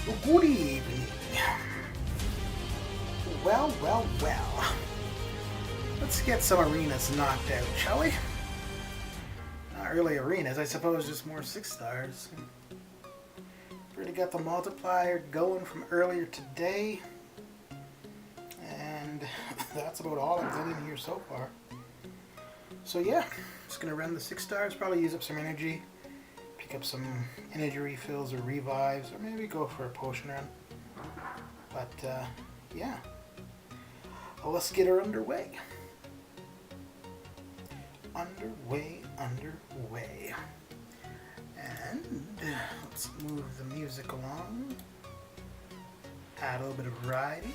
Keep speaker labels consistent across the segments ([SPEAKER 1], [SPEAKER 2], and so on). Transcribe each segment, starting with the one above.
[SPEAKER 1] Good evening. Well, well, well. Let's get some arenas knocked out, shall we? Not really arenas, I suppose just more 6 stars. Already got the multiplier going from earlier today. And that's about all I've done in here so far. So yeah, just gonna run the 6 stars, probably use up some energy. Pick up some energy refills or revives, or maybe go for a potion run. But yeah, well, let's get her underway. Underway. And let's move the music along. Add a little bit of variety.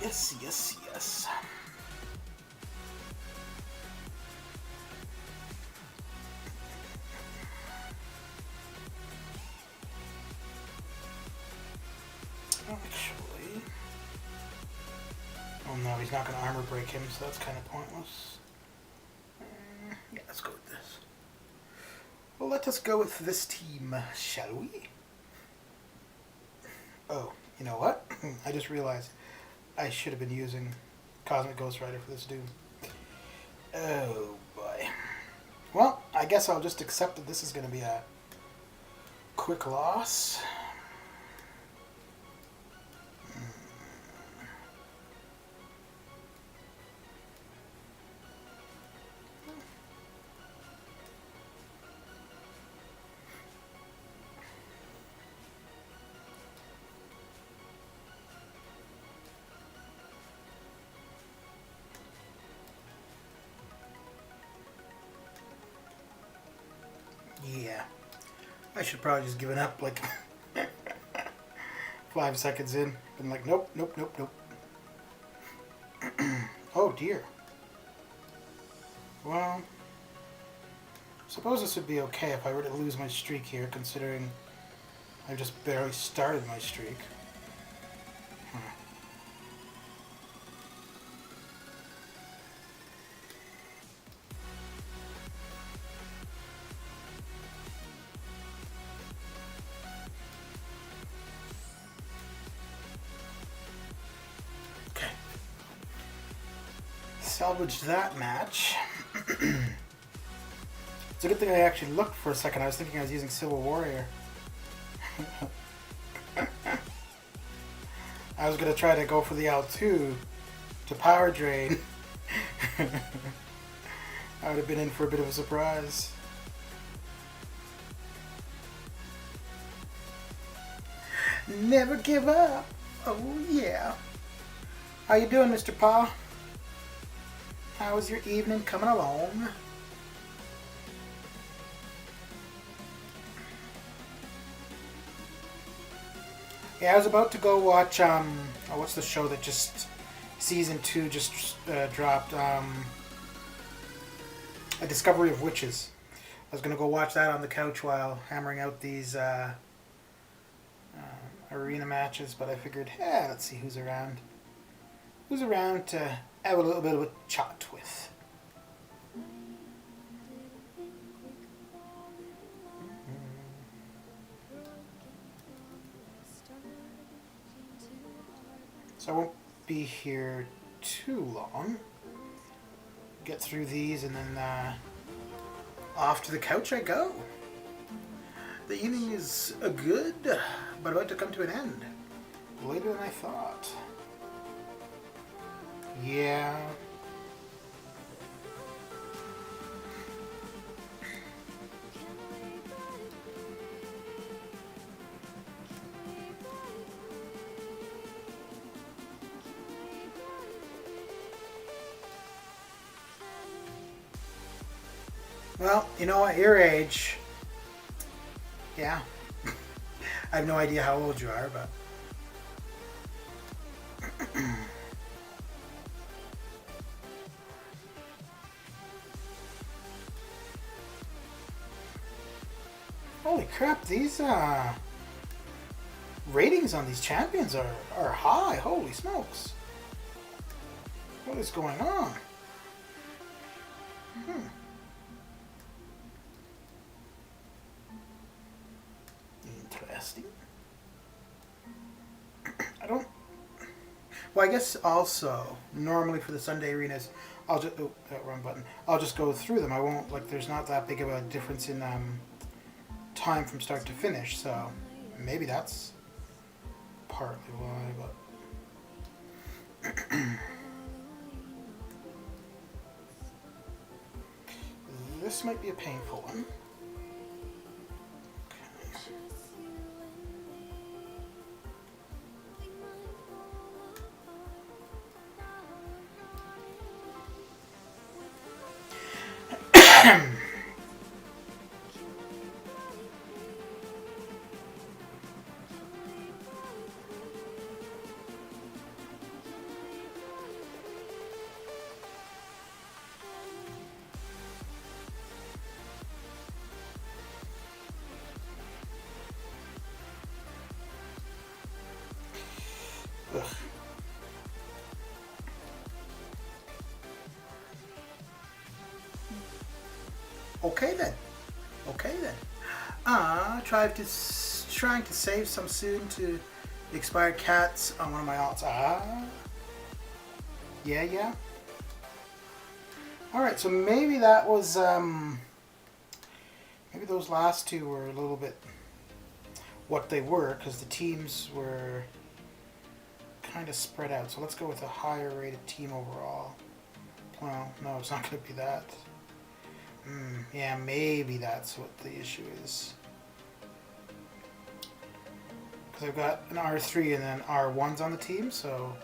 [SPEAKER 1] Yes. Actually, oh no, he's not going to armor break him, so that's kind of pointless. Yeah, let's go with this. Well, let us go with this team, shall we? Oh, you know what? I just realized I should have been using Cosmic Ghost Rider for this dude. Oh boy. Well, I guess I'll just accept that this is going to be a quick loss. Yeah, I should probably just give it up like 5 seconds in. Been like, nope. Oh dear. Well, suppose this would be okay if I were to lose my streak here, considering I've just barely started my streak. Salvaged that match. It's a good thing I actually looked for a second. I was thinking I was using Civil Warrior. I was going to try to go for the L2 to power drain. I would have been in for a bit of a surprise. Never give up. Oh yeah. How you doing, Mr. Pa? How is your evening coming along? Yeah, I was about to go watch, what's the show that just, season 2 just dropped, A Discovery of Witches. I was going to go watch that on the couch while hammering out these arena matches, but I figured, let's see who's around. Who's around to have a little bit of a chat with. So I won't be here too long. Get through these and then off to the couch I go. The evening is good, but about to come to an end. Later than I thought. Yeah. Well, you know, at your age, yeah. I have no idea how old you are, but holy crap, these ratings on these champions are high. Holy smokes. What is going on? testing. I don't. Well, I guess also normally for the Sunday arenas, I'll just wrong button. I'll just go through them. I won't like. There's not that big of a difference in time from start to finish. So maybe that's partly why. But this might be a painful one. Ugh. Okay then. Okay then. Trying to save some soon to the expired cats on one of my alts. Yeah. Alright, so maybe that was maybe those last two were a little bit what they were, because the teams were kind of spread out. So let's go with a higher rated team overall. Well, no, it's not going to be that. Yeah, maybe that's what the issue is. Because I've got an R3 and then R1s on the team, so...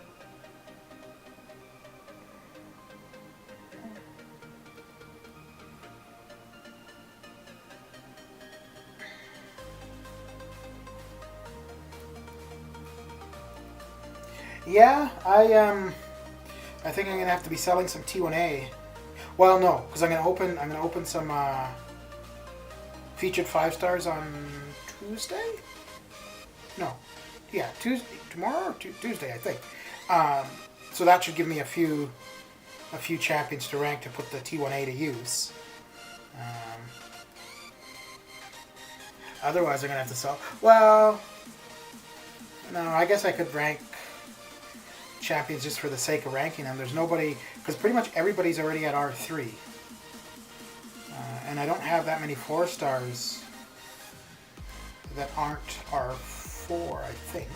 [SPEAKER 1] Yeah, I think I'm gonna have to be selling some T1A. Well, no, because I'm gonna open some featured 5 stars on Tuesday. No, yeah, Tuesday, tomorrow or Tuesday, I think. So that should give me a few champions to rank to put the T1A to use. Otherwise, I'm gonna have to sell. Well, no, I guess I could rank champions just for the sake of ranking them. There's nobody, because pretty much everybody's already at R3. And I don't have that many 4 stars that aren't R4, I think.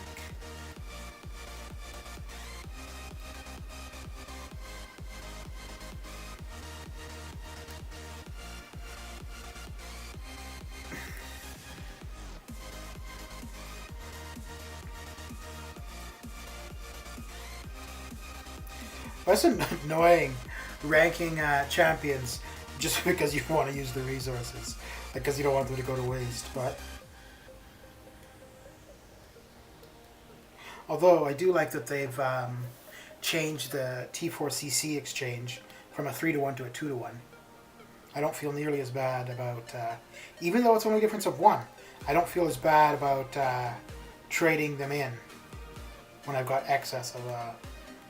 [SPEAKER 1] That's annoying, ranking champions just because you want to use the resources, because you don't want them to go to waste. But although I do like that they've changed the T4CC exchange from a 3-to-1 to a 2-to-1. I don't feel nearly as bad about, even though it's only a difference of 1, I don't feel as bad about trading them in when I've got excess of a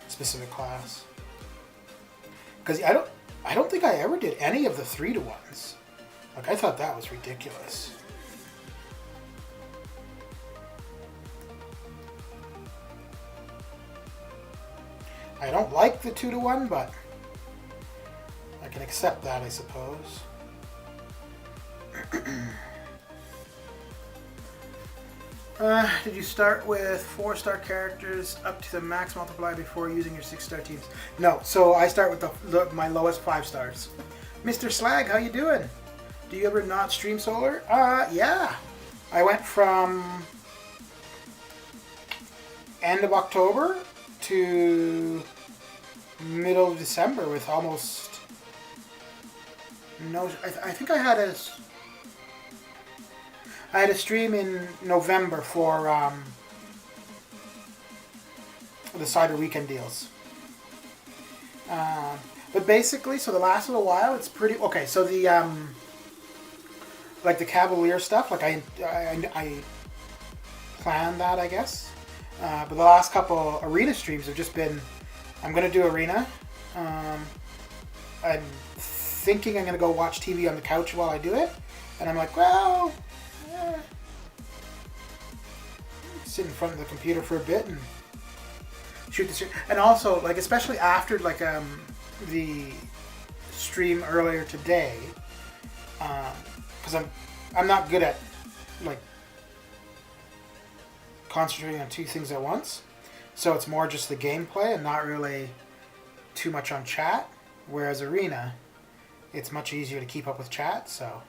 [SPEAKER 1] specific class. Because I don't think I ever did any of the 3-to-1s. Like, I thought that was ridiculous. I don't like the 2-to-1, but I can accept that, I suppose. Did you start with 4-star characters up to the max multiplier before using your 6-star teams? No, so I start with my lowest 5 stars. Mr. Slag, how you doing? Do you ever not stream solar? Yeah. I went from end of October to middle of December with almost no... I think I had a stream in November for the Cider Weekend deals. But basically, so the last little while, it's pretty... Okay, so the... like the Cavalier stuff, like I planned that, I guess. But the last couple arena streams have just been... I'm going to do arena. I'm thinking I'm going to go watch TV on the couch while I do it. And I'm like, well... sit in front of the computer for a bit and shoot the stream. And also, like, especially after like the stream earlier today, because I'm not good at like concentrating on two things at once, so it's more just the gameplay and not really too much on chat. Whereas Arena, it's much easier to keep up with chat, so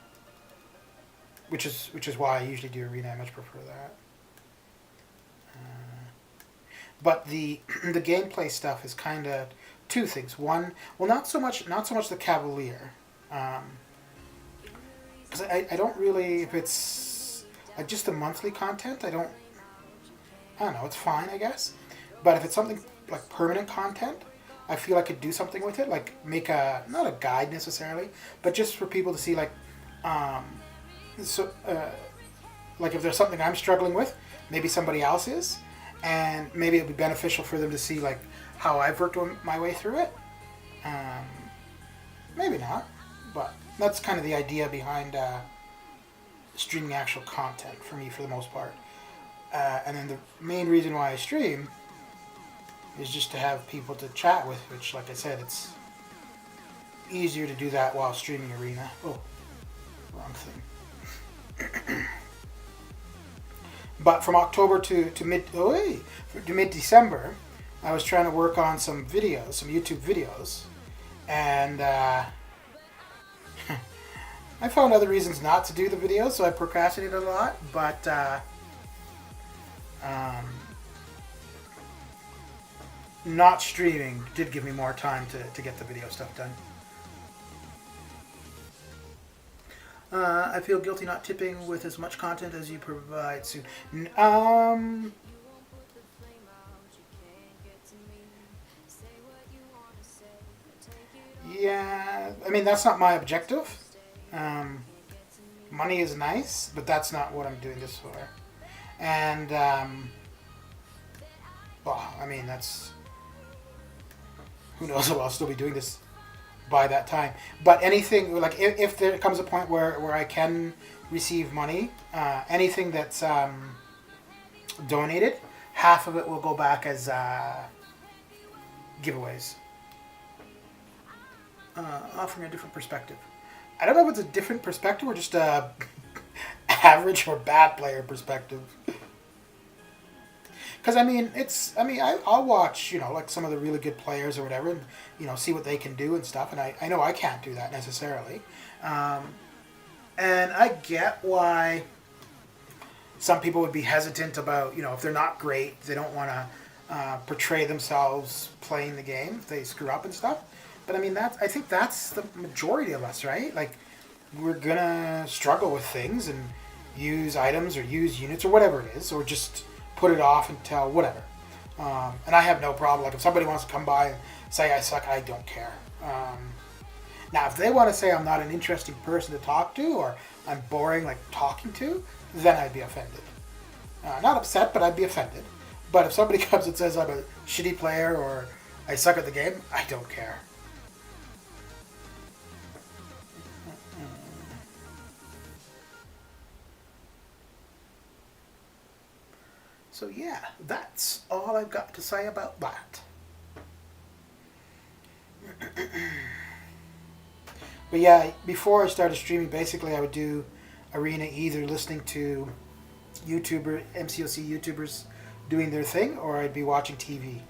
[SPEAKER 1] which is why I usually do Arena. I much prefer that. But the gameplay stuff is kind of two things. One, well, not so much the Cavalier, because I don't really, if it's like just the monthly content, I don't know. It's fine, I guess. But if it's something like permanent content, I feel I could do something with it, like make not a guide necessarily, but just for people to see, like, like if there's something I'm struggling with, maybe somebody else is, and maybe it'd be beneficial for them to see like how I've worked my way through it. Maybe not, but that's kind of the idea behind streaming actual content for me, for the most part. And then the main reason why I stream is just to have people to chat with, which, like I said, it's easier to do that while streaming Arena. Oh, wrong thing. But from October to mid-December, I was trying to work on some videos, some YouTube videos, and I found other reasons not to do the videos, so I procrastinated a lot, but not streaming did give me more time to get the video stuff done. I feel guilty not tipping with as much content as you provide soon. Yeah, I mean, that's not my objective. Money is nice, but that's not what I'm doing this for. And, well, I mean, that's... Who knows if I'll still be doing this by that time. But anything, like, if there comes a point where I can receive money, anything that's donated, half of it will go back as giveaways. Offering a different perspective. I don't know if it's a different perspective or just a average or bad player perspective. Because, I mean, I'll watch, you know, like some of the really good players or whatever, and, you know, see what they can do and stuff. And I know I can't do that necessarily. And I get why some people would be hesitant about, you know, if they're not great, they don't want to portray themselves playing the game if they screw up and stuff. But, I mean, I think that's the majority of us, right? Like, we're going to struggle with things and use items or use units or whatever it is, or just put it off until whatever. And I have no problem. Like, if somebody wants to come by and say I suck, I don't care. Now, if they want to say I'm not an interesting person to talk to, or I'm boring, like, talking to, then I'd be offended. Not upset, but I'd be offended. But if somebody comes and says I'm a shitty player or I suck at the game, I don't care. So yeah, that's all I've got to say about that. But yeah, before I started streaming, basically I would do Arena either listening to MCOC YouTubers doing their thing, or I'd be watching TV.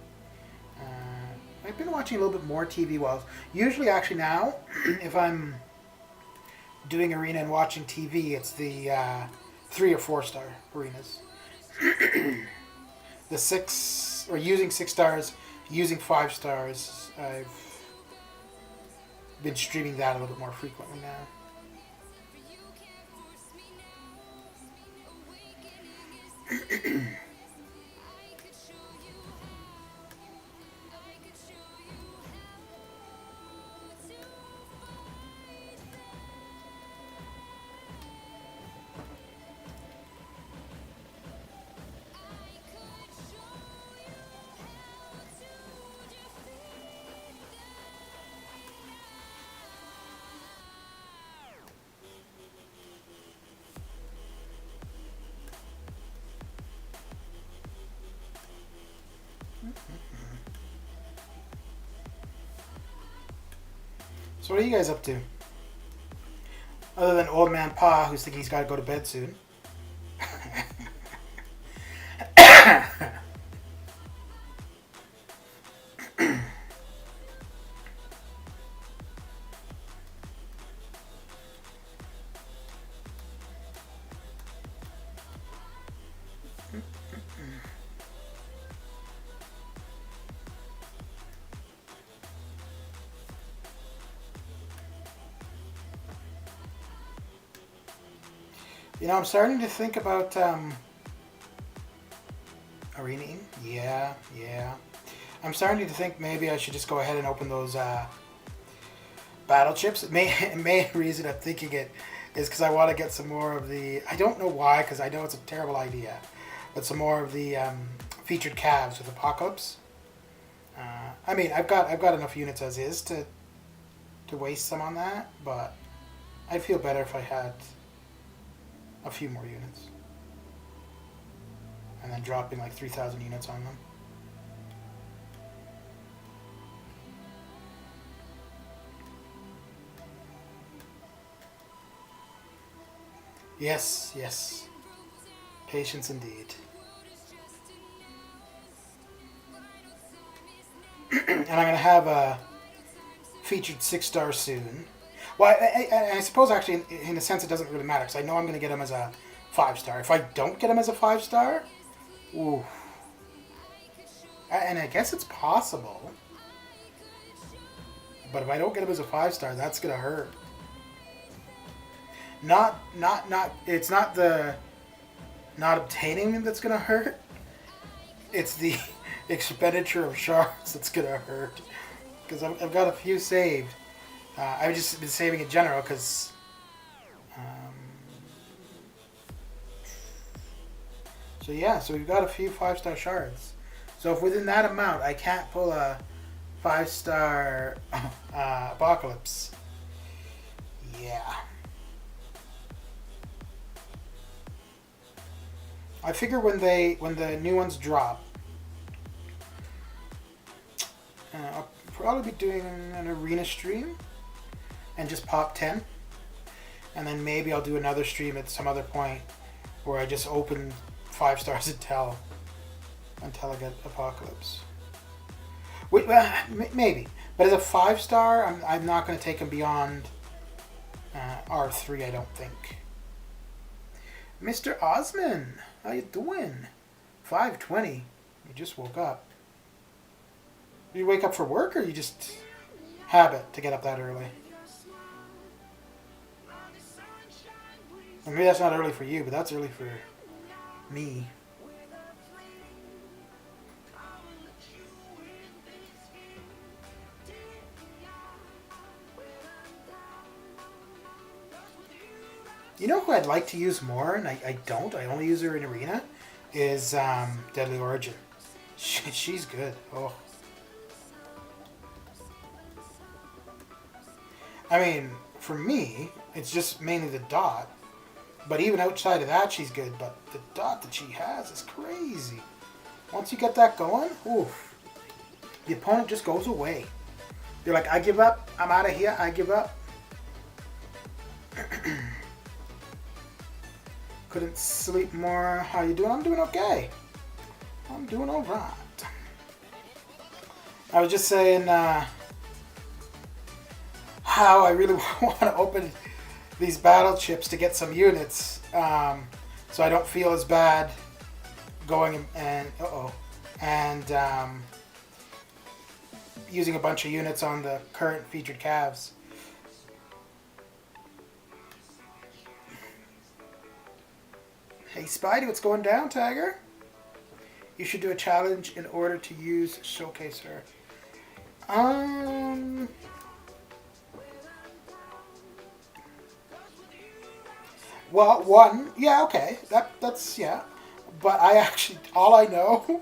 [SPEAKER 1] I've been watching a little bit more TV usually actually now, if I'm doing Arena and watching TV, it's the 3 or 4 star arenas. The 6, or using 6 stars, using 5 stars, I've been streaming that a little bit more frequently now. So what are you guys up to? Other than old man Pa, who's thinking he's got to go to bed soon. You know, I'm starting to think about arenaing. Yeah. I'm starting to think maybe I should just go ahead and open those battle chips. Main reason I'm thinking it is because I want to get some more of the. I don't know why, because I know it's a terrible idea, but some more of the featured calves with Apocalypse. I mean, I've got enough units as is to waste some on that, but I'd feel better if I had a few more units. And then dropping like 3,000 units on them. Yes. Patience indeed. And I'm going to have a featured 6-star soon. Well, I suppose actually, in a sense, it doesn't really matter, because I know I'm going to get him as a 5-star. If I don't get him as a 5-star, ooh. And I guess it's possible. But if I don't get him as a 5-star, that's going to hurt. It's not the not obtaining him that's going to hurt. It's the expenditure of shards that's going to hurt. Because I've got a few saved. I've just been saving in general because so we've got a few 5-star shards. So if within that amount I can't pull a 5-star Apocalypse, yeah. I figure when the new ones drop, I'll probably be doing an arena stream and just pop 10, and then maybe I'll do another stream at some other point where I just open 5 stars until I get Apocalypse. Wait, maybe, but as a 5-star, I'm not going to take him beyond R3. I don't think. Mr. Osman, how you doing? 5:20. You just woke up. Did you wake up for work, or you just habit to get up that early? Maybe that's not early for you, but that's early for me. You know who I'd like to use more, and I don't. I only use her in Arena, is Deadly Origin. She's good. Oh. I mean, for me, it's just mainly the dot. But even outside of that, she's good. But the dot that she has is crazy. Once you get that going, oof, the opponent just goes away. You're like, I give up. I'm out of here. I give up. Couldn't sleep more. How you doing? I'm doing okay. I'm doing all right. I was just saying how I really want to open these battle chips to get some units, so I don't feel as bad going and using a bunch of units on the current featured calves. Hey Spidey, what's going down, Tiger? You should do a challenge in order to use Showcase her. Well, one, yeah, okay, that's yeah, but I actually, all I know,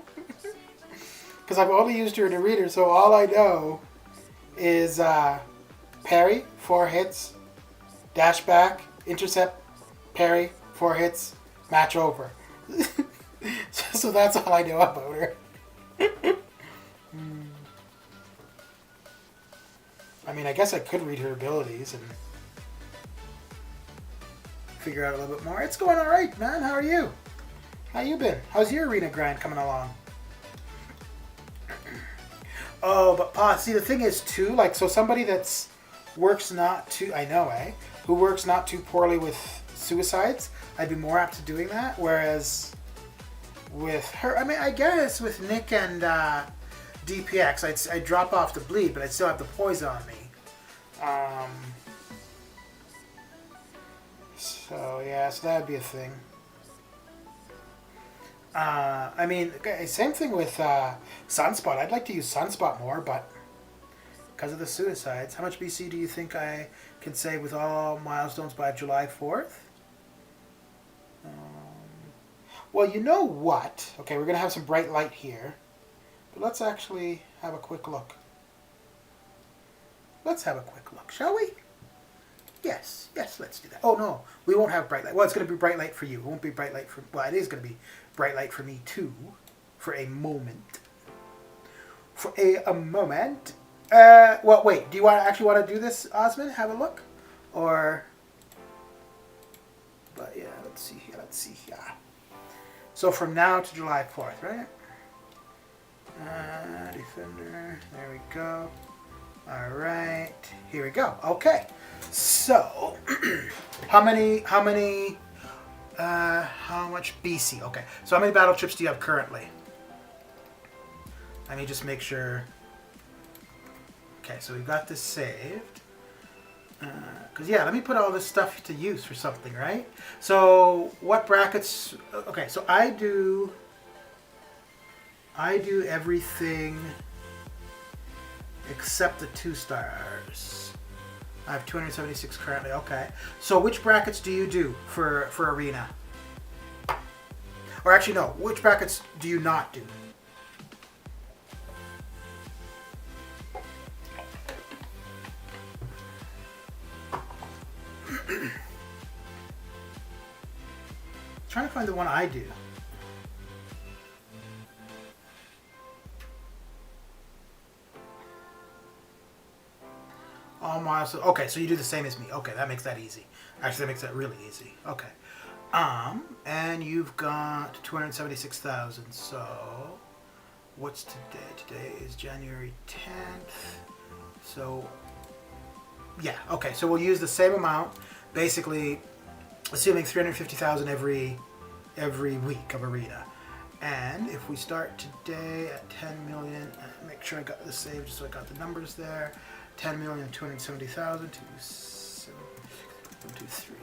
[SPEAKER 1] because I've only used her in a reader, so all I know is parry, 4 hits, dash back, intercept, parry, 4 hits, match over. So that's all I know about her. I mean, I guess I could read her abilities and figure out a little bit more. It's going all right, man. How are you? How you been? How's your arena grind coming along? Oh, but see, the thing is too, like, so somebody that's works not too, I know, who works not too poorly with suicides, I'd be more apt to doing that. Whereas with her, I mean, I guess with Nick and DPX, I'd drop off the bleed, but I'd still have the poison on me. So yeah, so that'd be a thing. I mean, same thing with Sunspot. I'd like to use Sunspot more, but because of the suicides, how much BC do you think I can save with all milestones by July 4th? Well, you know what? Okay, we're going to have some bright light here. But let's actually have a quick look. Let's have a quick look, shall we? Yes, let's do that. Oh, no, we won't have bright light. Well, it's going to be bright light for you. It won't be bright light for... Well, it is going to be bright light for me, too. For a moment. For a moment. Well, wait. Do you actually want to do this, Osman? Have a look? Or... But, yeah, let's see here. So, from now to July 4th, right? Defender. There we go. All right. Here we go. Okay. So, how much BC? Okay. So, how many battle chips do you have currently? Let me just make sure. Okay, so we've got this saved. Because, yeah, let me put all this stuff to use for something, right? So, what brackets... Okay, so I do everything except the 2 stars. I have 276 currently. Okay. So, which brackets do you do for Arena? Or actually, no. Which brackets do you not do? Trying to find the one I do. All milestones. Okay, so you do the same as me. Okay, that makes that easy. Actually, that makes that really easy. Okay. And you've got 276,000. So, what's today? Today is January 10th. So, yeah. Okay, so we'll use the same amount. Basically, assuming 350,000 every week of Arena. And if we start today at 10 million, make sure I got this saved just so I got the numbers there. 10,270,000, 273.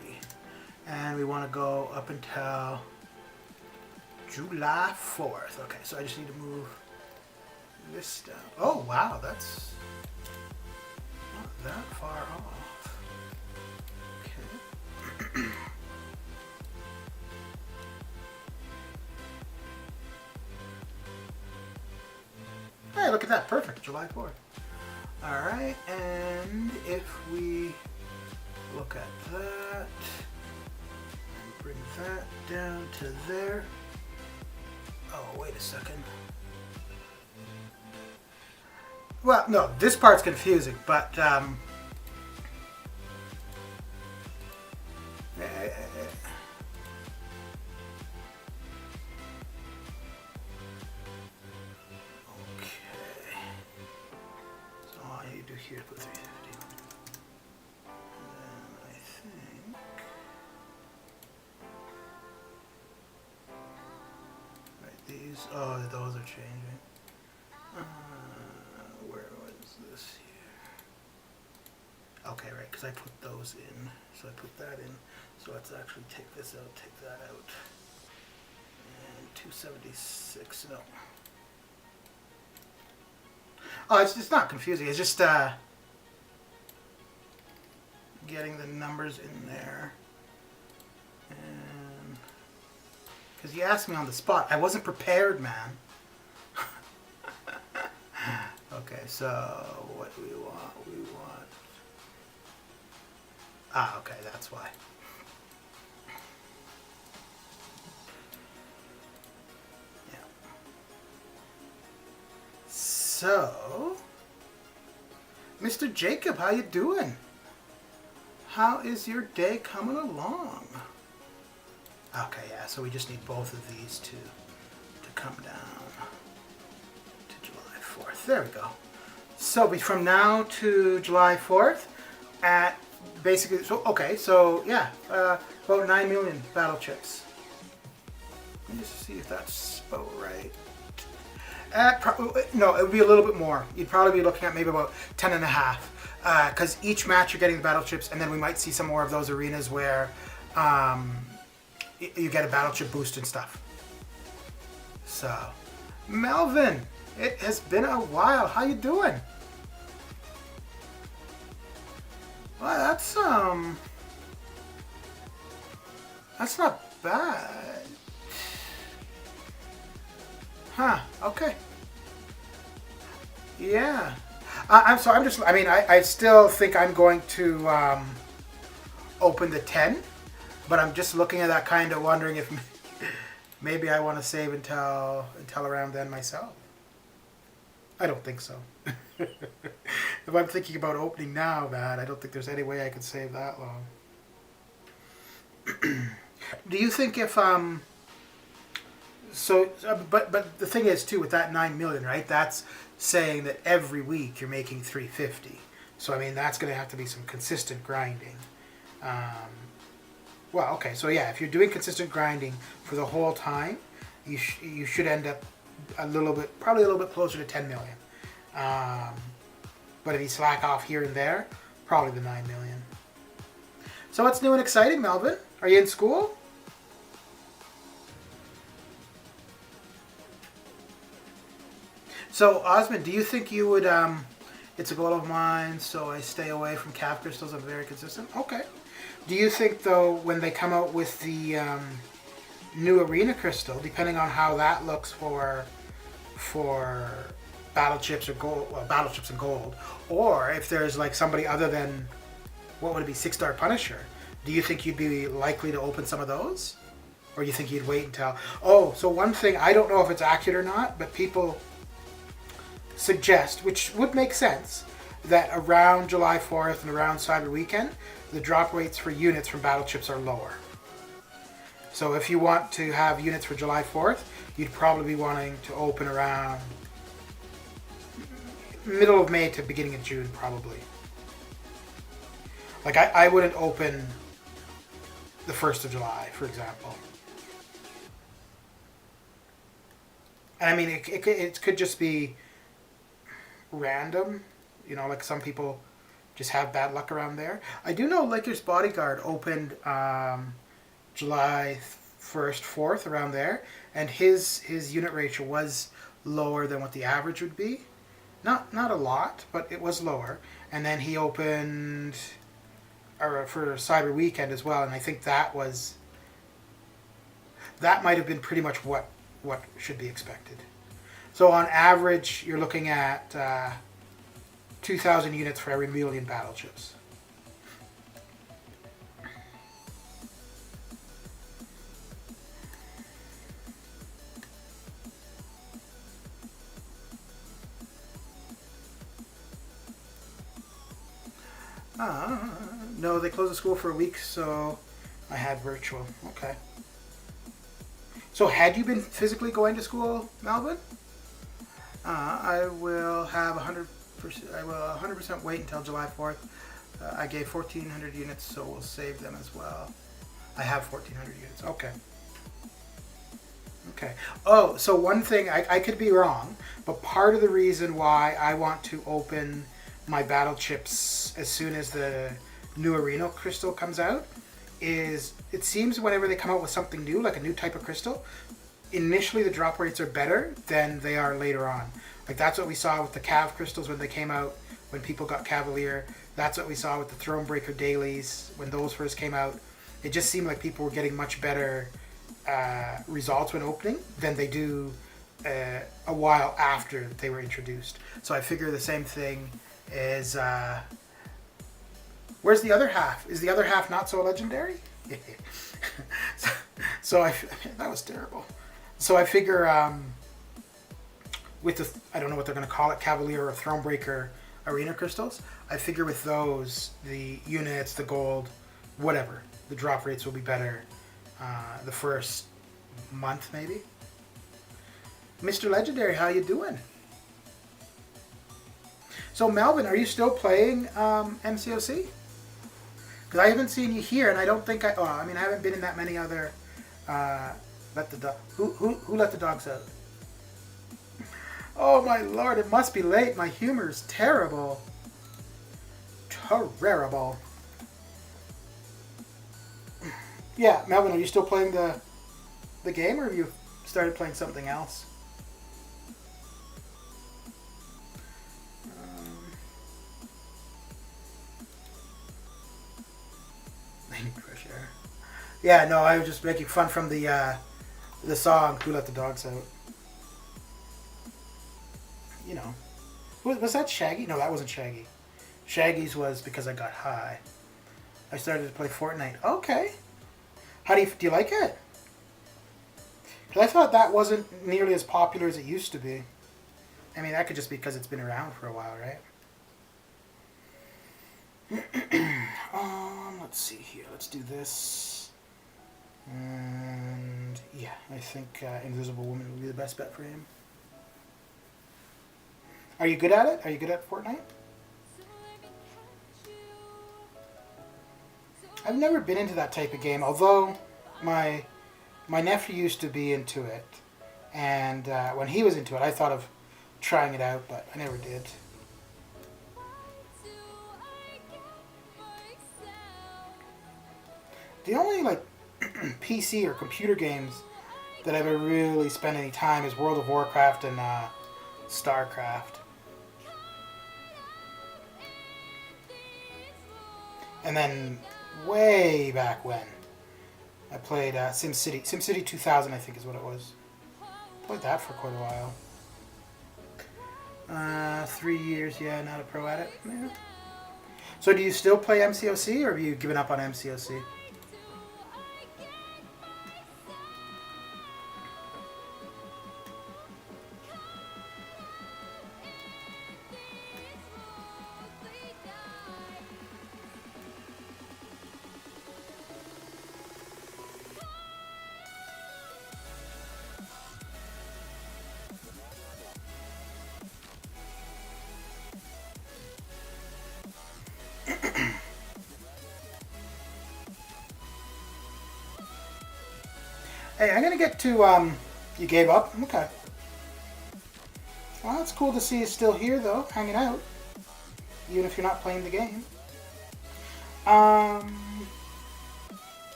[SPEAKER 1] And we want to go up until July 4th. Okay, so I just need to move this down. Oh, wow, that's not that far off. Okay. Hey, look at that. Perfect. July 4th. Alright, and if we look at that and bring that down to there. Oh, wait a second. Well, no, this part's confusing, but here, put 350. And then I think right, these, oh, those are changing. Where was this here? Okay, right, because I put those in. So I put that in. So let's actually take this out, take that out. And 276, no. Oh, it's not confusing. It's just getting the numbers in there. And because you asked me on the spot, I wasn't prepared, man. Okay, so what do we want? We want... Ah, okay, that's why. So, Mr. Jacob, how you doing? How is your day coming along? Okay, yeah, so we just need both of these to come down to July 4th. There we go. So from now to July 4th at basically, so okay, so yeah, about 9 million battle chips. Let me just see if that's about right. No, it would be a little bit more. You'd probably be looking at maybe about 10 and a half. Because each match you're getting the battle chips, and then we might see some more of those arenas where you get a battle chip boost and stuff. So, Melvin, it has been a while. How you doing? Well, that's not bad. Huh, okay. Yeah. I still think I'm going to open the 10, but I'm just looking at that kind of wondering if maybe I want to save until around then myself. I don't think so. If I'm thinking about opening now, man, I don't think there's any way I could save that long. Do you think if but the thing is too with that 9 million, right? That's saying that every week you're making 350. So I mean that's going to have to be some consistent grinding. Well, okay, so yeah, if you're doing consistent grinding for the whole time, you should end up probably a little bit closer to 10 million. But if you slack off here and there, probably the 9 million. So what's new and exciting, Melvin? Are you in school? So Osmond, do you think you would? It's a goal of mine, so I stay away from calf crystals. I'm very consistent. Okay. Do you think though, when they come out with the new arena crystal, depending on how that looks for battle chips or gold, well, battle chips and gold, or if there's like somebody other than what would it be, 6-star Punisher? Do you think you'd be likely to open some of those, or do you think you'd wait until? Oh, so one thing I don't know if it's accurate or not, but people suggest, which would make sense, that around July 4th and around Cyber Weekend, the drop rates for units from battle chips are lower. So if you want to have units for July 4th, you'd probably be wanting to open around middle of May to beginning of June, probably. Like I wouldn't open the 1st of July, for example. And I mean, it could just be random, you know, like some people just have bad luck around there. I do know Lakers Bodyguard opened July 1st, 4th, around there, and his unit ratio was lower than what the average would be. Not a lot, but it was lower. And then he opened for Cyber Weekend as well, and I think that might have been pretty much what should be expected. So on average, you're looking at 2,000 units for every million battle chips. No, they closed the school for a week, so I had virtual. Okay. So had you been physically going to school, Melvin? I will have 100%. I will 100% wait until July 4th. I gave 1,400 units, so we'll save them as well. I have 1,400 units. Okay. Okay. Oh, so one thing, I could be wrong, but part of the reason why I want to open my battle chips as soon as the new arena crystal comes out is it seems whenever they come out with something new, like a new type of crystal, initially the drop rates are better than they are later on. Like that's what we saw with the Cav crystals when they came out, when people got Cavalier. That's what we saw with the Thronebreaker dailies when those first came out. It just seemed like people were getting much better results when opening than they do a while after they were introduced. So I figure the same thing is where's the other half? Is the other half not so legendary? so that was terrible. So I figure with the, I don't know what they're going to call it, Cavalier or Thronebreaker arena crystals. I figure with those, the units, the gold, whatever, the drop rates will be better the first month maybe. Mr. Legendary, how you doing? So Melvin, are you still playing MCOC? Because I haven't seen you here, and I don't think I mean, I haven't been in that many other. Let the dog. Who let the dogs out? Oh my lord! It must be late. My humor's terrible. Terrible. Yeah, Melvin, are you still playing the game, or have you started playing something else? Fresh air. Yeah, no, I was just making fun from the song "Who Let the Dogs Out." You know, was that Shaggy? No, that wasn't Shaggy. Shaggy's was Because I Got High. I started to play Fortnite. Okay. How do you like it? Because I thought that wasn't nearly as popular as it used to be. I mean, that could just be because it's been around for a while, right? Let's see here. Let's do this. And yeah, I think Invisible Woman would be the best bet for him. Are you good at it? Are you good at Fortnite? I've never been into that type of game, although my nephew used to be into it. And when he was into it, I thought of trying it out, but I never did. The only like PC or computer games that I've ever really spent any time is World of Warcraft and StarCraft. And then way back when I played SimCity. SimCity 2000, I think is what it was. Played that for quite a while. 3 years, yeah, not a pro at it. Yeah. So do you still play MCOC, or have you given up on MCOC? Hey, I'm gonna get to, you gave up? Okay. Well, it's cool to see you still here, though, hanging out. Even if you're not playing the game.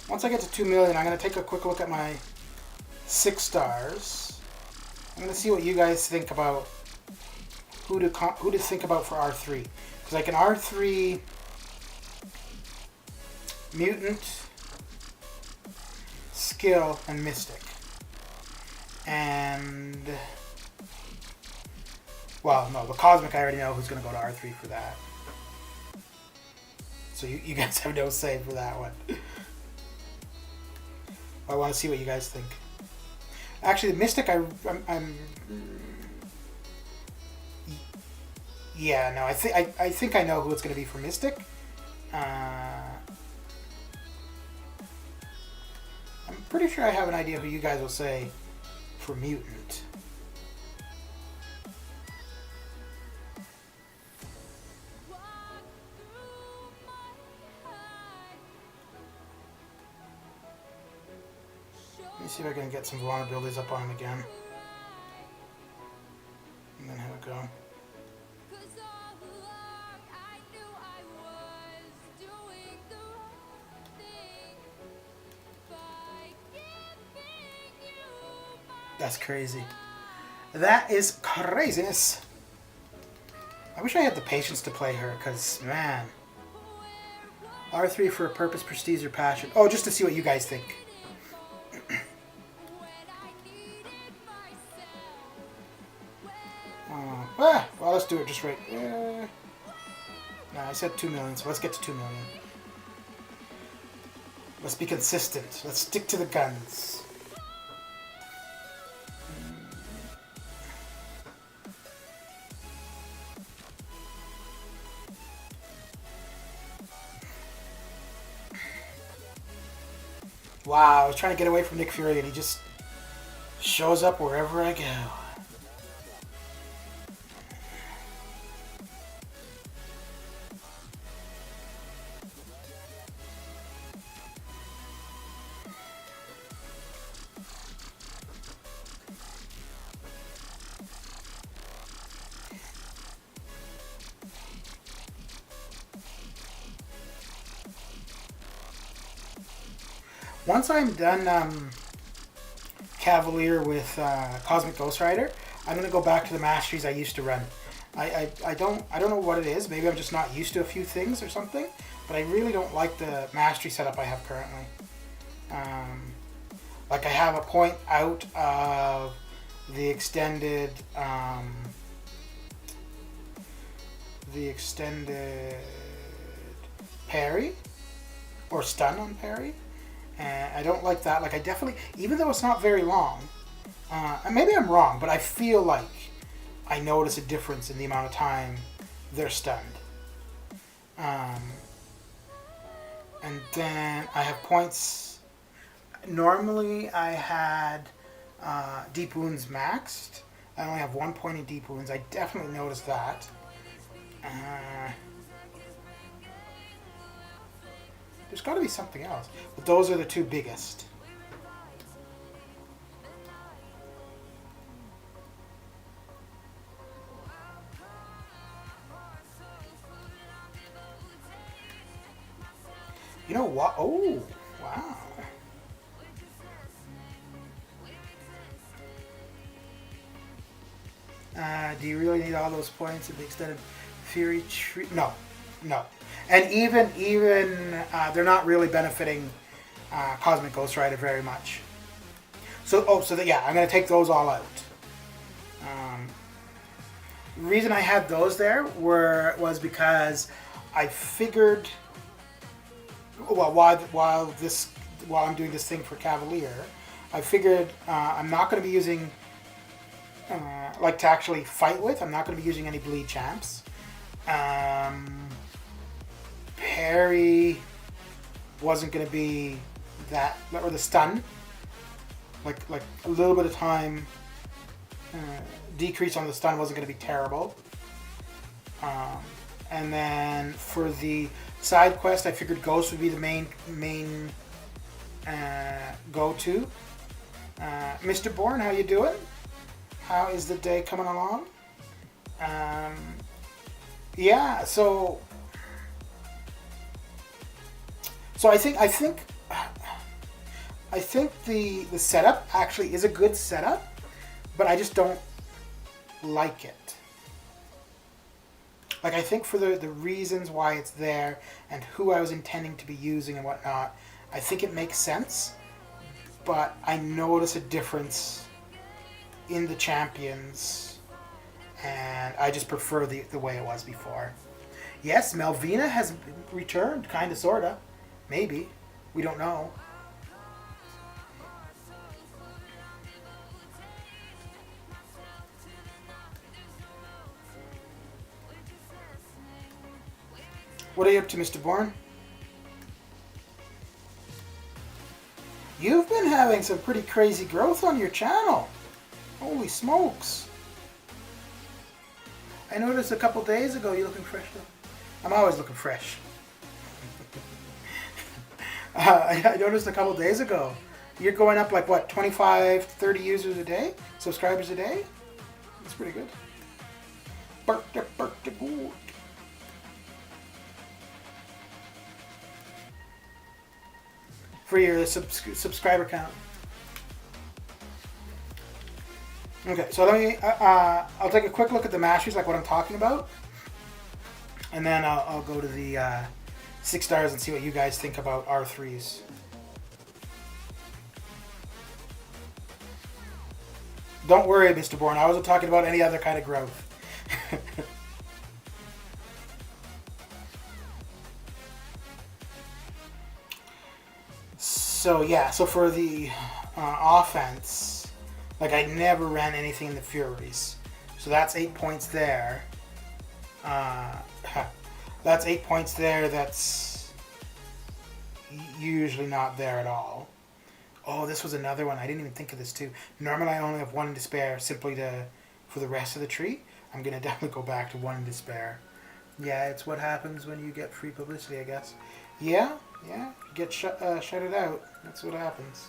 [SPEAKER 1] Once I get to 2 million, I'm gonna take a quick look at my 6 stars. I'm gonna see what you guys think about who to think about for R3. Because like an R3 Mutant, Skill, and Mystic. And well, no, the Cosmic I already know who's going to go to R3 for that. So you guys have no say for that one. I want to see what you guys think. Actually, the Mystic, I'm yeah, no, I think I know who it's going to be for Mystic. I'm pretty sure I have an idea who you guys will say for Mutant. Let me see if I can get some vulnerabilities up on him again. And then have it go. That's crazy. That is craziness. I wish I had the patience to play her, because, man. R3 for a purpose, prestige, or passion. Oh, just to see what you guys think. Well, let's do it just right. Nah, I said 2 million, so let's get to 2 million. Let's be consistent. Let's stick to the guns. Wow, I was trying to get away from Nick Fury and he just shows up wherever I go. Once I'm done Cavalier with Cosmic Ghost Rider, I'm gonna go back to the masteries I used to run. I don't know what it is. Maybe I'm just not used to a few things or something. But I really don't like the mastery setup I have currently. Like I have a point out of the extended parry or stun on parry. And I don't like that. Like I definitely, even though it's not very long, and maybe I'm wrong, but I feel like I notice a difference in the amount of time they're stunned. And then I have points. Normally I had deep wounds maxed. I only have 1 point in deep wounds. I definitely noticed that. There's got to be something else. But those are the two biggest. You know what? Oh, wow. Do you really need all those points at the extended Fury tree? No, no. And even they're not really benefiting Cosmic Ghost Rider very much. So yeah, I'm gonna take those all out. The reason I had those there was because I figured, well, while I'm doing this thing for Cavalier, I figured I'm not going to be using like to actually fight with. I'm not going to be using any bleed champs. Parry wasn't going to be that, or the stun, like a little bit of time decrease on the stun wasn't going to be terrible. And then for the side quest, I figured Ghost would be the main go-to. Mr. Bourne, how you doing? How is the day coming along? Yeah, so I think the setup actually is a good setup, but I just don't like it. Like, I think for the reasons why it's there and who I was intending to be using and whatnot, I think it makes sense, but I notice a difference in the champions, and I just prefer the way it was before. Yes, Melvina has returned, kind of, sort of. Maybe. We don't know. What are you up to, Mr. Bourne? You've been having some pretty crazy growth on your channel. Holy smokes. I noticed a couple days ago you're looking fresh though. I'm always looking fresh. I noticed a couple days ago you're going up like what, 25, 30 users a day? Subscribers a day? That's pretty good. Good. For your subscriber count. Okay, so let me. I'll take a quick look at the masteries, like what I'm talking about, and then I'll go to the 6 stars and see what you guys think about R3s. Don't worry, Mr. Bourne. I wasn't talking about any other kind of growth. So yeah, so for the offense, like I never ran anything in the Furies, so that's 8 points there. That's 8 points there. That's usually not there at all. Oh, this was another one. I didn't even think of this too. Normally I only have one in despair simply for the rest of the tree. I'm going to definitely go back to one in despair. Yeah, it's what happens when you get free publicity, I guess. Yeah, you get shutted out. That's what happens.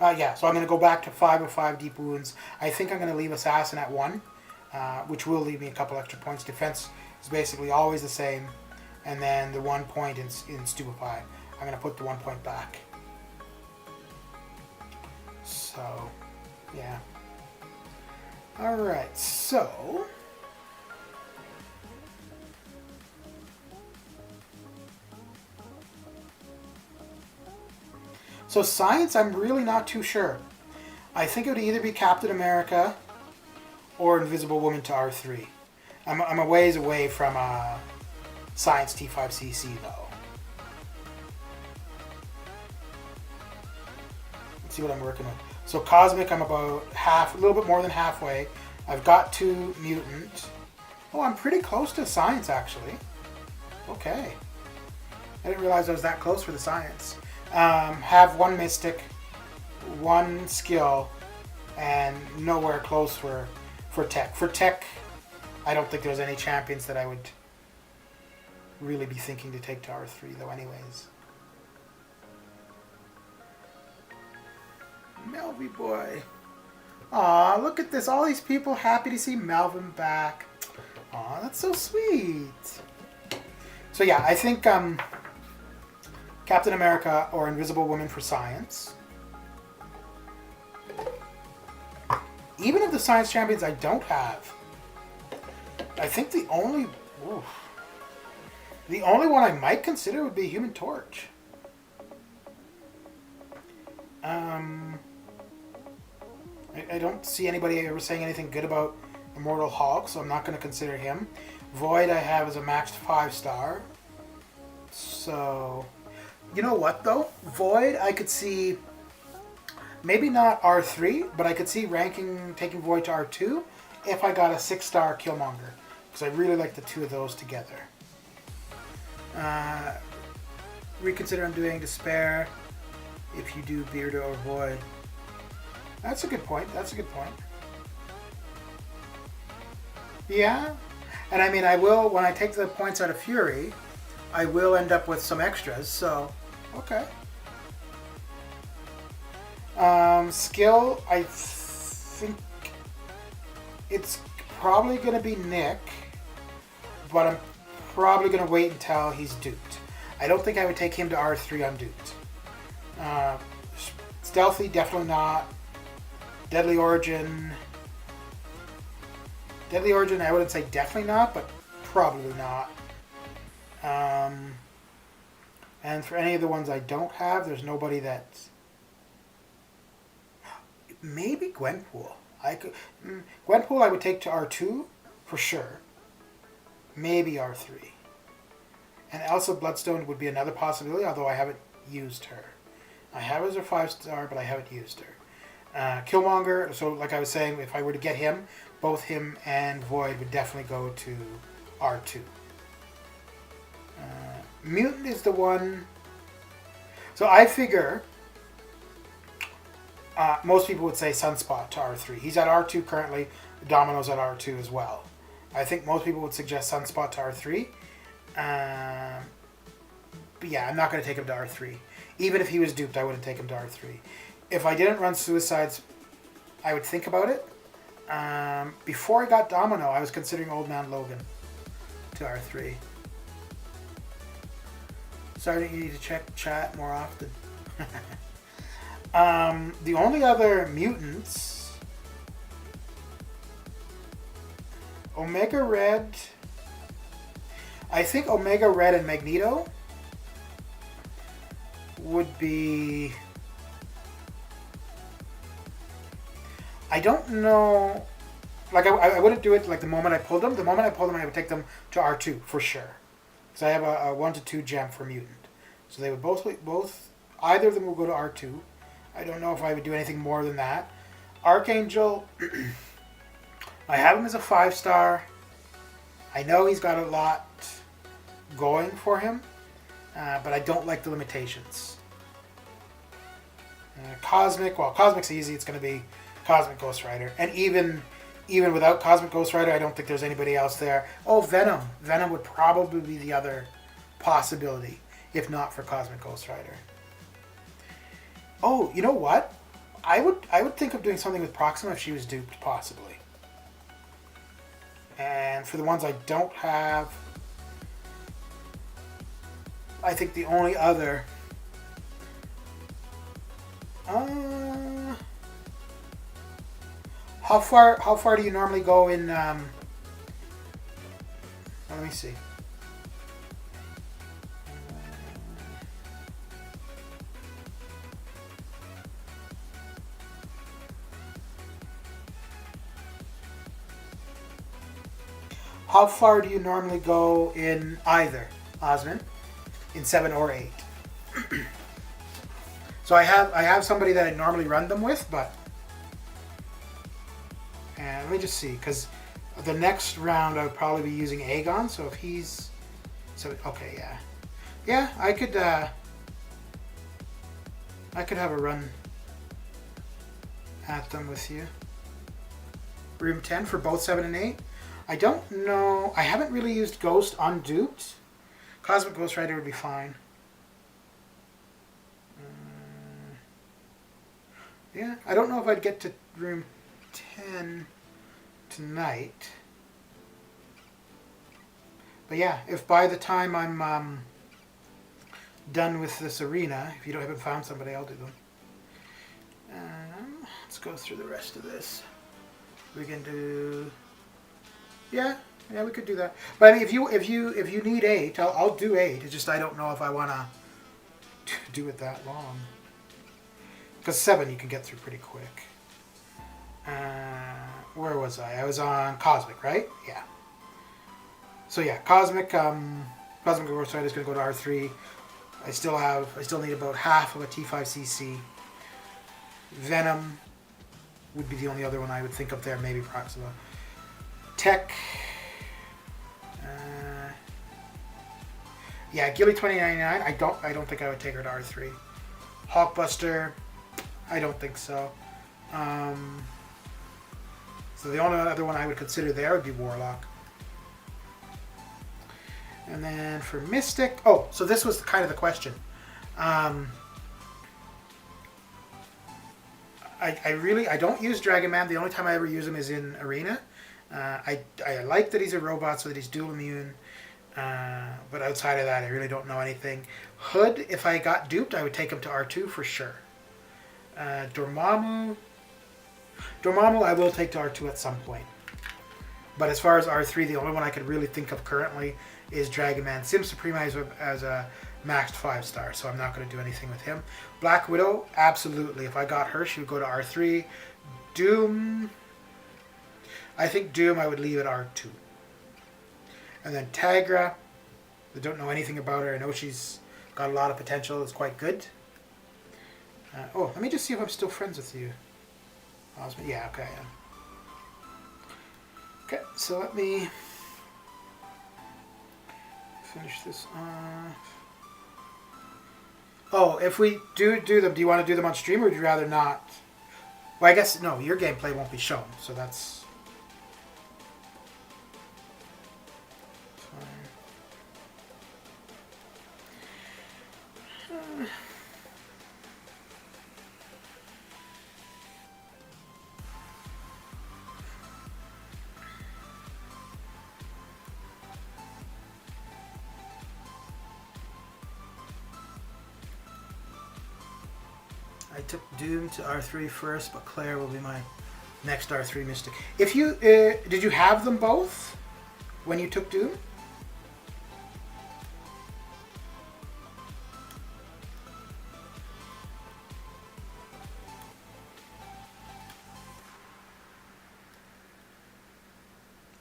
[SPEAKER 1] Yeah, so I'm going to go back to 5 of 5 deep wounds. I think I'm going to leave Assassin at 1, which will leave me a couple extra points. Defense is basically always the same. And then the 1 point in Stupefy. I'm going to put the 1 point back. So, yeah. Alright, so... So science, I'm really not too sure. I think it would either be Captain America or Invisible Woman to R3. I'm a ways away from Science T5CC though. Let's see what I'm working with. So Cosmic, I'm about a little bit more than halfway. I've got 2 Mutant. Oh, I'm pretty close to Science actually. Okay. I didn't realize I was that close for the Science. Have 1 Mystic, 1 Skill, and nowhere close for Tech. For Tech, I don't think there's any champions that I would really be thinking to take to R3 though anyways. Melvy boy. Aw, look at this. All these people happy to see Melvin back. Aw, that's so sweet. So yeah, I think Captain America or Invisible Woman for Science. Even of the Science champions I don't have, I think the only one I might consider would be Human Torch. I don't see anybody ever saying anything good about Immortal Hulk, so I'm not going to consider him. Void I have as a maxed 5-star. So, you know what though? Void I could see, maybe not R3, but I could see taking Void to R2 if I got a 6-star Killmonger. Because I really like the 2 of those together. Reconsider undoing Despair if you do Beardo or Void. That's a good point. That's a good point. Yeah. And I mean, I will, when I take the points out of Fury, I will end up with some extras, so, okay. Skill, I think it's probably going to be Nick, but I'm probably going to wait until he's duped. I don't think I would take him to R3 unduped. Stealthy, definitely not. Deadly Origin, I wouldn't say definitely not, but probably not. And for any of the ones I don't have, there's nobody that's... Maybe Gwenpool. Gwenpool I would take to R2 for sure. Maybe R3. And Elsa Bloodstone would be another possibility, although I haven't used her. I have her as a 5-star, but I haven't used her. Killmonger, so like I was saying, if I were to get him, both him and Void would definitely go to R2. Mutant is the one... So I figure most people would say Sunspot to R3. He's at R2 currently. Domino's at R2 as well. I think most people would suggest Sunspot to R3. But yeah, I'm not going to take him to R3. Even if he was duped, I wouldn't take him to R3. If I didn't run Suicides, I would think about it. Before I got Domino, I was considering Old Man Logan to R3. Sorry that you need to check chat more often. The only other mutants... Omega Red... I think Omega Red and Magneto would be... I don't know... Like, I wouldn't do it like the moment I pulled them. The moment I pulled them, I would take them to R2 for sure. Because I have a 1 to 2 gem for mutant. So they would both... Either of them will go to R2. I don't know if I would do anything more than that. Archangel... I have him as a 5-star. I know he's got a lot going for him. But I don't like the limitations. Cosmic, well, Cosmic's easy. It's going to be Cosmic Ghost Rider. And even without Cosmic Ghost Rider, I don't think there's anybody else there. Oh, Venom. Venom would probably be the other possibility, if not for Cosmic Ghost Rider. Oh, you know what? I would think of doing something with Proxima if she was duped, possibly. And for the ones I don't have, I think the only other... How far do you normally go in? Let me see. How far do you normally go in either, Osmond? In 7 or 8. So I have somebody that I normally run them with, but and let me just see, because the next round I would probably be using Aegon. So if he's okay, yeah, I could have a run at them with you. Room 10 for both 7 and 8. I don't know. I haven't really used Ghost unduped. Cosmic Ghost Rider would be fine. Yeah, I don't know if I'd get to room 10 tonight. But yeah, if by the time I'm done with this arena, if you haven't found somebody, I'll do them. Let's go through the rest of this. We can do... Yeah, we could do that. But I mean, if you need 8, I'll do 8. It's just I don't know if I want to do it that long. Because 7 you can get through pretty quick. Where was I? I was on Cosmic, right? Yeah. So yeah, Cosmic Ghost Rider is going to go to R3. I still need about half of a T5CC. Venom would be the only other one I would think of there. Maybe Proxima. Tech. Yeah, Gilly 2099. I don't think I would take her to R3. Hulkbuster. I don't think so. So the only other one I would consider there would be Warlock. And then for Mystic... Oh, so this was kind of the question. I don't use Dragon Man. The only time I ever use him is in Arena. I like that he's a robot so that he's dual immune. But outside of that, I really don't know anything. Hood, if I got duped, I would take him to R2 for sure. Dormammu I will take to R2 at some point. But as far as R3, the only one I could really think of currently is Dragon Man. Sim Suprema as a maxed 5-star, so I'm not going to do anything with him. Black Widow, absolutely. If I got her, she would go to R3. Doom, I think Doom I would leave at R2. And then Tigra, I don't know anything about her. I know she's got a lot of potential. It's quite good. Oh, let me just see if I'm still friends with you. Osmond. Yeah, okay, I am. Okay, so let me finish this off. Oh, if we do them, do you want to do them on stream or would you rather not? Well, I guess, no, your gameplay won't be shown, so that's fine. I took Doom to R3 first, but Claire will be my next R3 Mystic. If you did you have them both when you took Doom?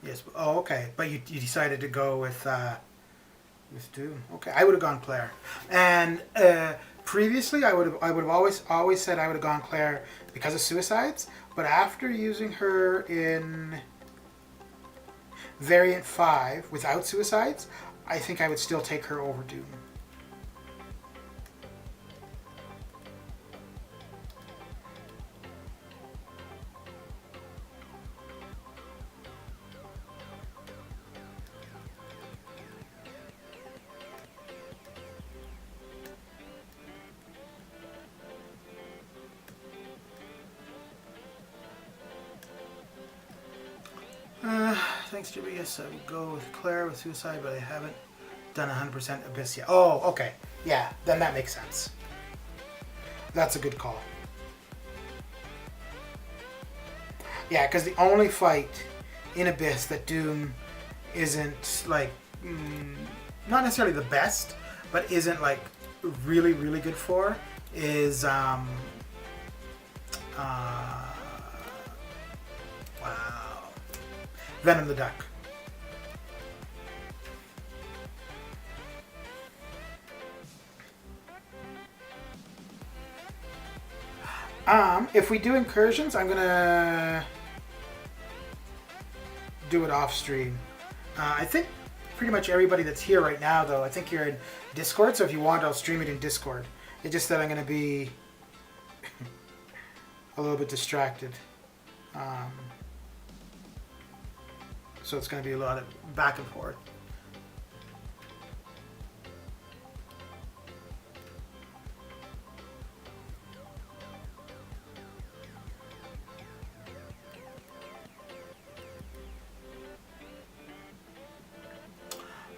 [SPEAKER 1] Yes. Oh, okay. But you decided to go with Doom. Okay, I would have gone Claire. And previously, I would have always said I would have gone Claire because of suicides. But after using her in Variant 5 without suicides, I think I would still take her over Doom. thanks, Jimmy. Yes, I would go with Claire with Suicide, but I haven't done 100% Abyss yet. Oh, okay. Yeah, then that makes sense. That's a good call. Yeah, because the only fight in Abyss that Doom isn't, like, not necessarily the best, but isn't, like, really, really good for is, wow. Venom the Duck. If we do incursions, I'm gonna do it off stream. I think pretty much everybody that's here right now, though, I think you're in Discord, so if you want, I'll stream it in Discord. It's just that I'm gonna be a little bit distracted. So it's gonna be a lot of back and forth.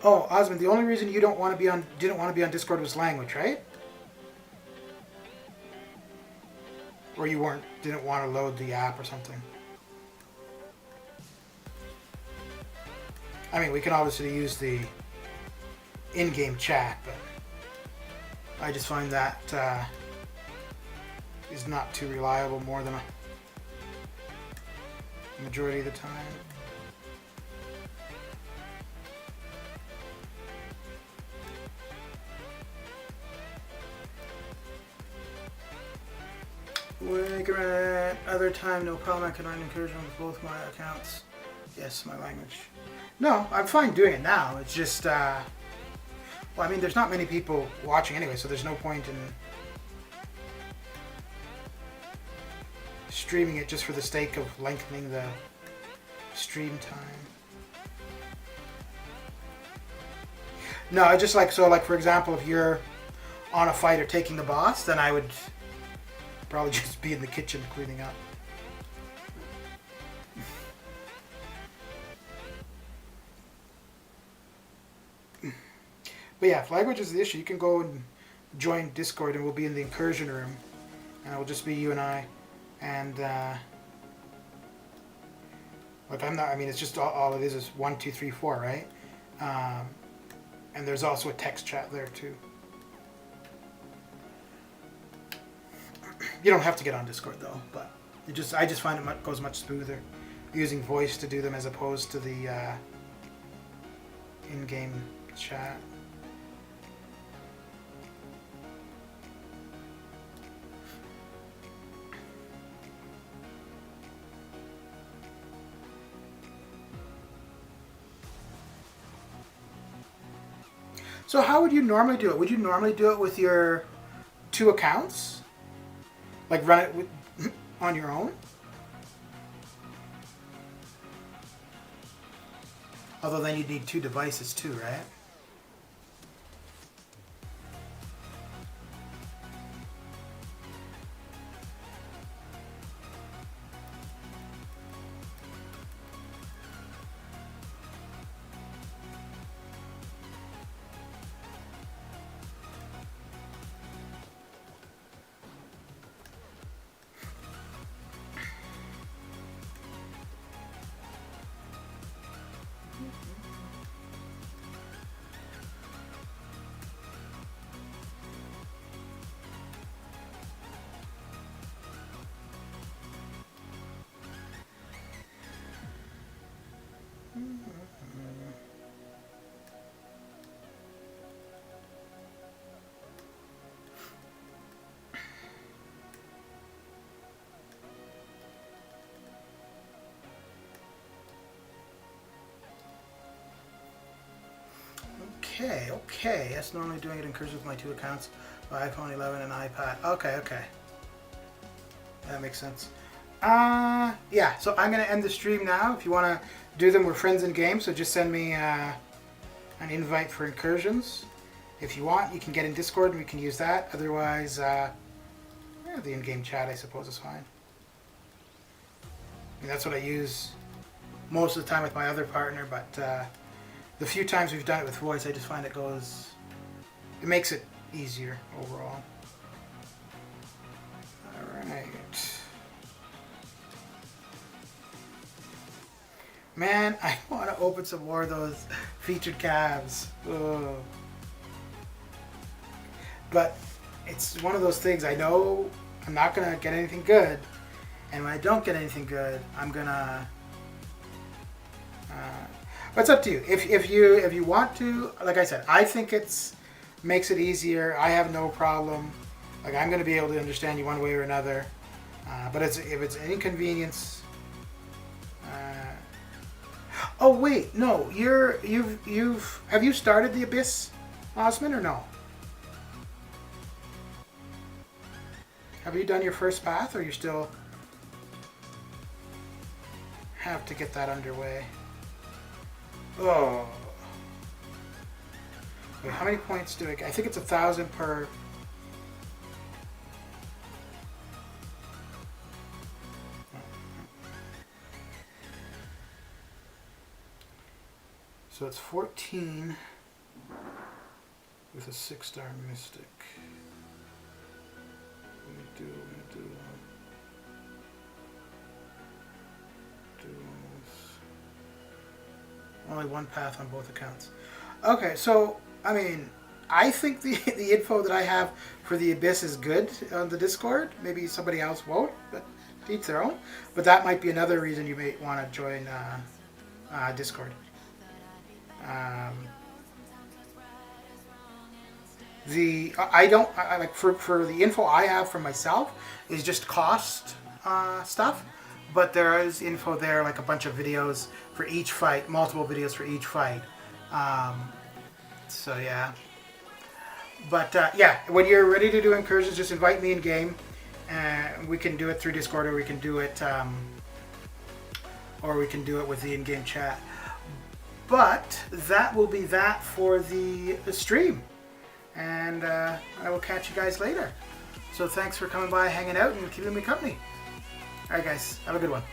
[SPEAKER 1] Oh, Osmond, the only reason you didn't want to be on Discord was language, right? Or you didn't want to load the app or something. I mean, we can obviously use the in-game chat, but I just find that is not too reliable more than a majority of the time. Wigrat, other time, no problem. I can run incursion with both my accounts. Yes, my language. No, I'm fine doing it now. It's just, well, I mean, there's not many people watching anyway, so there's no point in streaming it just for the sake of lengthening the stream time. No, I just like, so like, for example, if you're on a fight or taking the boss, then I would probably just be in the kitchen cleaning up. But yeah, if language is the issue, you can go and join Discord and we'll be in the incursion room. And it'll just be you and I. And, like, I mean, it's just all it is 1, 2, 3, 4, right? And there's also a text chat there too. You don't have to get on Discord though, but I just find it goes much smoother using voice to do them as opposed to the in-game chat. So how would you normally do it? Would you normally do it with your 2 accounts? Like run it on your own? Although then you'd need 2 devices too, right? Okay. That's normally doing it in cursive with my 2 accounts, my iPhone 11 and iPad. Okay. That makes sense. Yeah, so I'm going to end the stream now. If you want to do them, we're friends in game, so just send me an invite for incursions. If you want, you can get in Discord and we can use that. Otherwise, yeah, the in-game chat, I suppose, is fine. I mean, that's what I use most of the time with my other partner, but the few times we've done it with voice, I just find it makes it easier overall. Alright. Man, I want to open some more of those featured calves. Ugh. But it's one of those things, I know I'm not going to get anything good. And when I don't get anything good, I'm going to... but it's up to you. If you want to, like I said, I think makes it easier. I have no problem. Like, I'm going to be able to understand you one way or another. But if it's an inconvenience... oh wait, no, have you started the Abyss, Osman, or no? Have you done your first path, or you still have to get that underway? Oh. Wait, how many points do I get? I think it's 1,000 per... So it's 14 with a 6-star mystic. Let me do only one path on both accounts. Okay, so I mean, I think the info that I have for the Abyss is good on the Discord. Maybe somebody else won't, but to each their own. But that might be another reason you may want to join Discord. Like for the info I have for myself is just cost stuff, but there is info there, like a bunch of videos for each fight, multiple videos for each fight. So yeah, but yeah, when you're ready to do incursions, just invite me in game, and we can do it through Discord, or we can do it with the in-game chat. But that will be that for the stream. And I will catch you guys later. So thanks for coming by, hanging out, and keeping me company. Alright guys, have a good one.